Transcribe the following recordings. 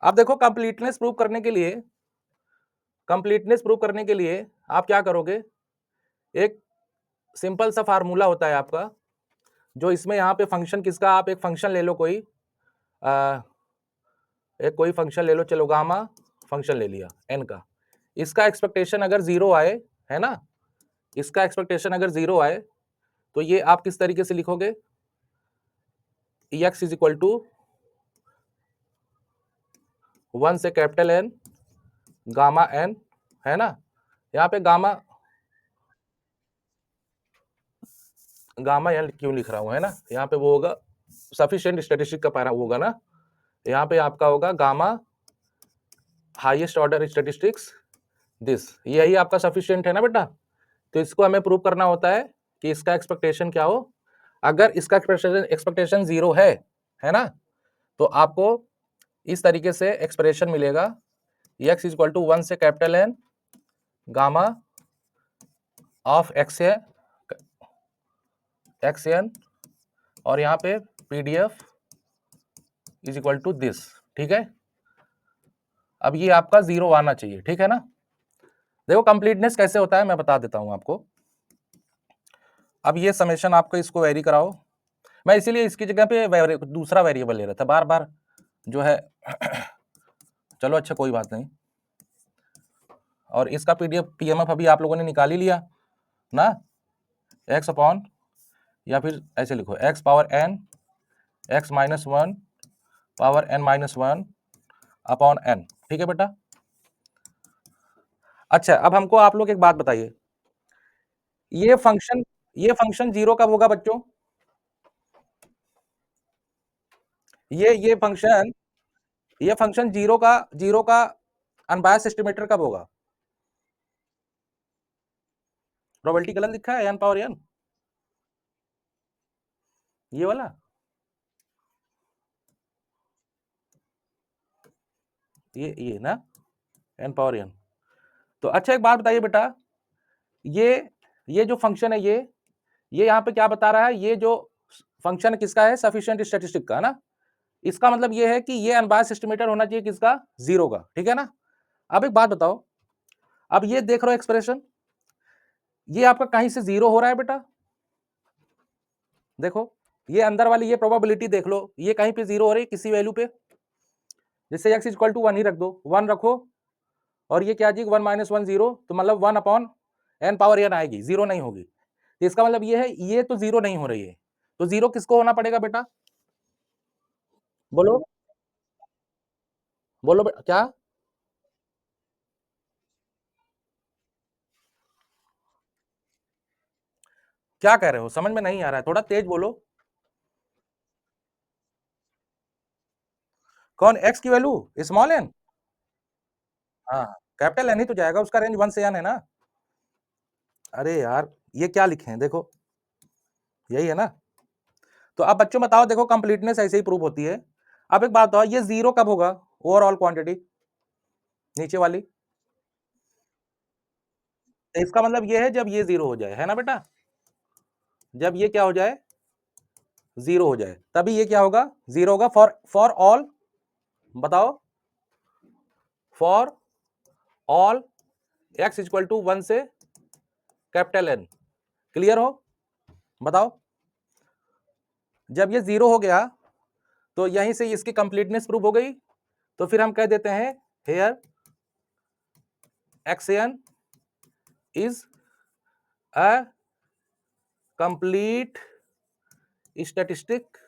अब देखो completeness prove करने के लिए, आप क्या करोगे, एक सिंपल सा फार्मूला होता है आपका, जो इसमें यहाँ पे फंक्शन किसका, आप एक फंक्शन ले लो कोई, एक कोई फंक्शन ले लो, चलो गामा फंक्शन ले लिया एन का, इसका एक्सपेक्टेशन अगर जीरो आए, है ना, इसका एक्सपेक्टेशन अगर जीरो आए तो ये आप किस तरीके से लिखोगे, एक्स इज इक्वल टू 1 से कैपिटल एन गामा एन, है ना, यहाँ पे गामा एन क्यों लिख रहा हूं, है ना, यहाँ पे वो होगा सफिशिएंट स्टैटिस्टिक का पैरा होगा ना, यहाँ पे आपका होगा gamma highest order statistics this, यही आपका सफिशिएंट है ना बेटा। तो इसको हमें प्रूव करना होता है कि इसका एक्सपेक्टेशन क्या हो, अगर इसका एक्सपेक्टेशन जीरो है ना, तो आपको इस तरीके से एक्सप्रेशन मिलेगा, x इज इक्वल टू 1 से capital N gamma of X N, और यहाँ पे PDF is equal to this, ठीक है। अब ये आपका जीरो आना चाहिए, ठीक है ना। देखो कंप्लीटनेस कैसे होता है मैं बता देता हूं आपको। अब ये समेशन आपको इसको वेरी कराओ, मैं इसीलिए इसकी जगह पे दूसरा वेरिएबल ले रहा था बार बार जो है चलो अच्छा कोई बात नहीं, और इसका पीडीएफ पीएमएफ अभी आप लोगों ने निकाल ही लिया ना, एक्स अपॉन, या फिर ऐसे लिखो X power N X minus one power N minus one upon N, ठीक है बेटा। अच्छा अब हमको आप लोग एक बात बताइए, ये फंक्शन जीरो कब होगा बच्चों, ये फंक्शन जीरो का अनबायस्ड एस्टिमेटर कब होगा, प्रोबेबिलिटी गलत लिखा है एन पावर एन, ये वाला, ये ना एन पावर एन। तो अच्छा एक बात बताइए बेटा, ये जो फंक्शन है ये यहाँ पे क्या बता रहा है, ये जो फंक्शन किसका है, सफिशिएंट स्टैटिस्टिक का ना, इसका मतलब ये है कि ये अनबायस्ड एस्टिमेटर होना चाहिए किसका, जीरो का, ठीक है ना। अब एक बात बताओ, अब ये देख रहे हो एक्सप्रेशन, ये आपका कहीं से जीरो हो रहा है बेटा, देखो ये अंदर वाली ये प्रोबेबिलिटी देख लो, ये कहीं पे जीरो हो रही है किसी वैल्यू पे, जैसे x इक्वल टू 1 ही रख दो, 1 रखो, और ये क्या जी 1 माइनस 1 जीरो, तो मतलब 1 अपॉन एन पावर एन आएगी, जीरो नहीं होगी, तो इसका मतलब ये है ये तो जीरो नहीं हो रही है, तो जीरो किसको होना पड़ेगा बेटा, बोलो बोलो क्या, क्या कह रहे हो, समझ में नहीं आ रहा है, थोड़ा तेज बोलो। कौन एक्स की वैल्यू, स्मॉल एन, हाँ कैपिटल एन ही तो जाएगा, उसका रेंज 1 से एन है ना। अरे यार ये क्या लिखे हैं देखो, यही है ना। तो अब बच्चों बताओ, देखो कंप्लीटनेस ऐसे ही प्रूव होती है। अब एक बात बताओ, ये जीरो कब होगा, ओवरऑल क्वांटिटी नीचे वाली, तो इसका मतलब ये है जब ये जीरो हो जाए, है ना बेटा, जब ये क्या हो जाए, जीरो हो जाए, तभी ये क्या होगा, जीरो होगा। फॉर ऑल, बताओ, for all X equal to 1 से कैपिटल एन, क्लियर हो, बताओ। जब ये जीरो हो गया तो यहीं से इसकी कंप्लीटनेस प्रूव हो गई, तो फिर हम कह देते हैं here X N is a complete statistic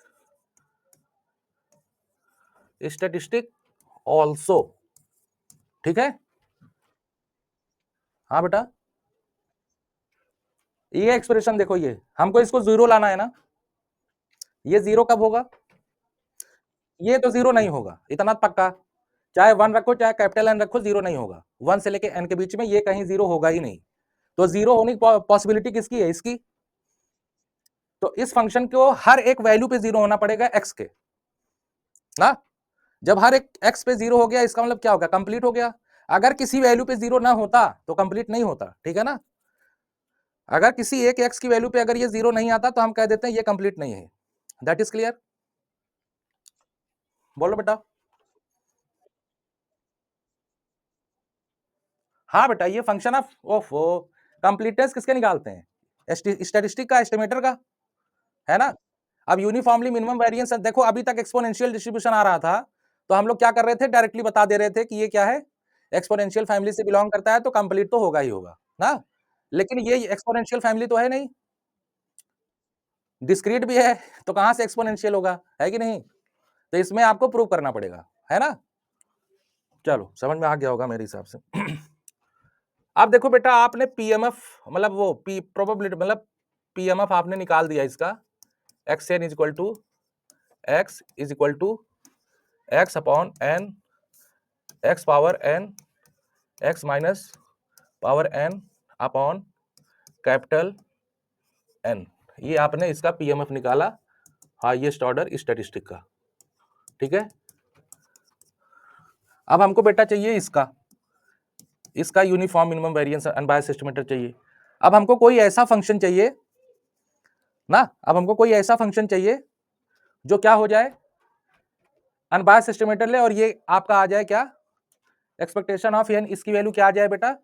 also, ठीक है। हाँ बेटा, ये एक्सप्रेशन देखो, ये हमको इसको जीरो लाना है ना, ये जीरो कब होगा, ये तो जीरो नहीं होगा इतना पक्का, चाहे 1 रखो चाहे कैपिटल एन रखो, जीरो नहीं होगा, 1 से लेके एन के बीच में ये कहीं जीरो होगा ही नहीं, तो जीरो होने की पॉसिबिलिटी किसकी है, इसकी। तो इस फंक्शन को हर एक वैल्यू पे जीरो होना पड़ेगा एक्स के ना, जब हर एक एक्स पे जीरो हो गया इसका मतलब क्या होगा, कंप्लीट हो गया। अगर किसी वैल्यू पे जीरो ना होता तो कंप्लीट नहीं होता, ठीक है ना। अगर किसी एक एक्स की वैल्यू पे अगर ये जीरो नहीं आता तो हम कह देते हैं ये कंप्लीट नहीं है, दैट इज क्लियर, बोलो बेटा। हाँ बेटा, ये फंक्शन ऑफ ओफो कंप्लीटनेस किसके निकालते हैं? स्टैटिस्टिक का, एस्टिमेटर का, है ना? अब यूनिफॉर्मली मिनिमम वेरिएंस देखो, अभी तक एक्सपोनेंशियल डिस्ट्रीब्यूशन आ रहा था, तो हम लोग क्या कर रहे थे, डायरेक्टली बता दे रहे थे कि ये क्या है, एक्सपोनेंशियल फैमिली से बिलॉन्ग करता है, तो कंप्लीट तो होगा ही होगा, ना? लेकिन ये एक्सपोनेंशियल फैमिली तो है नहीं, डिस्क्रीट भी है, तो कहाँ से एक्सपोनेंशियल होगा, है कि नहीं? तो इसमें आपको प्रूव करना पड़ेगा, है ना? चलो, समझ में आ गया होगा मेरे हिसाब से। अब देखो बेटा, आपने पीएमएफ मतलब वो पी प्रोबेबिलिटी मतलब पीएमएफ आपने निकाल दिया इसका, xn is equal to x is equal to x upon n, x power n, x minus power n upon capital n। ये आपने इसका पीएमएफ निकाला, हाईएस्ट ऑर्डर स्टैटिस्टिक का, ठीक है। अब हमको बेटा चाहिए इसका uniform minimum variance unbiased estimator चाहिए। अब हमको कोई ऐसा फंक्शन चाहिए ना, अब हमको कोई ऐसा फंक्शन चाहिए जो क्या हो जाए, अनबायस्ड एस्टिमेटर ले, और ये आपका आ जाए क्या, एक्सपेक्टेशन ऑफ एन, इसकी वैल्यू क्या आ जाए बेटा,